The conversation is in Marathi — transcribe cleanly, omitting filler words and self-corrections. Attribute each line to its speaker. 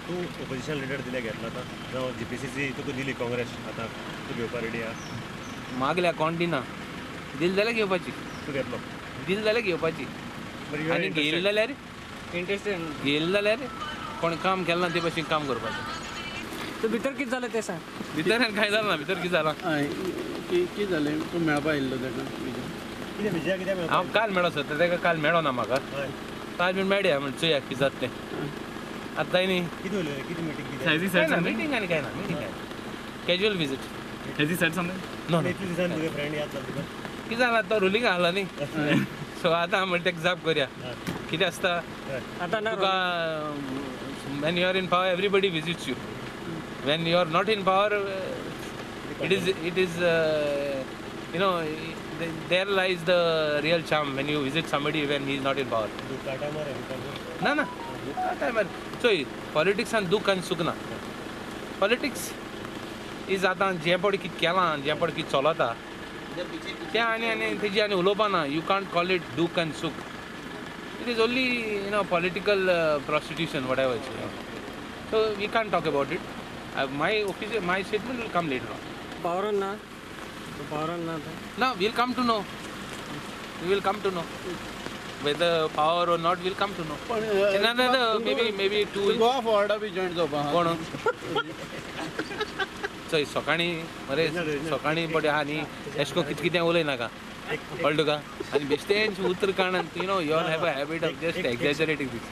Speaker 1: तूं ओपोजिशन लिडर दिले घेतला आतां जावं GPCC तुका दिली काँग्रेस आतां तूं घेवपा रेडी आहा
Speaker 2: मागल्या कोण दिना दिल जाल्यार घेवपाची
Speaker 1: तूं घेतलो
Speaker 2: दिल जाल्यार घेवपाची आनी घेयली जाल्यार
Speaker 3: इंटरेस्टेड
Speaker 2: घेयली जाल्यार कोण काम केलें ना ते भशेन काम करपाचें
Speaker 3: तर भितर कितें जालें तें सांग
Speaker 2: भितर कांय जालें ना भितर कितें जालां
Speaker 4: कितें जालें तूं मेळपा येयल्लो ताका
Speaker 1: कितें विजया कित्याक मेळपा
Speaker 2: हांव काल मेळो सर ताका काल मेळो ना म्हाका
Speaker 1: हय
Speaker 2: काल बीन मेळया म्हण चोया कितें जाता तें आतां जाय न्ही
Speaker 1: कितें उलयलें कितें मिटींग कितें
Speaker 5: Has he said something?
Speaker 2: Meeting आनी काय ना मिटींग काय casual visit
Speaker 5: Has he said something?
Speaker 2: No
Speaker 1: इतले दिसान तुगे फ्रेंड याद जाता तुका
Speaker 2: कितें जालां तो रुलींग आहलो न्ही सो आतां म्हणटा तेका जाप करया कितें आसता
Speaker 3: आतां ना
Speaker 2: तुका when you are in power everybody visits you when you are not in power it is you know there lies the real charm when you visit somebody when he is not in power
Speaker 1: दुखा टायमार हें
Speaker 2: ना ना दुखा टायमार चोय पॉलिटिक्सान दूख आनी सुख ना पॉलिटिक्स इज आतां जें पड कितें केलां जें पड कितें चलता तें आनी तेजी आनी उलोवपा ना यू कांट कॉल इट दूख आनी सूख it is only you know political prostitution whatever it's, you know. So we can't talk about it my statement will come later on
Speaker 3: पावरान ना पावरान ना तर
Speaker 2: now we'll come to know we will come to know whether power or not we'll come to know another maybe 2
Speaker 4: Goa फॉर्डा B join जावपा
Speaker 2: कोण चोय सकाळीं मरे सकाळीं बट आहा न्ही एशें को कितें कितें उलयनाका कळ्ळें तुका आनी बेश्टेंच उतर काणन you know you all have a habit of just exaggerating this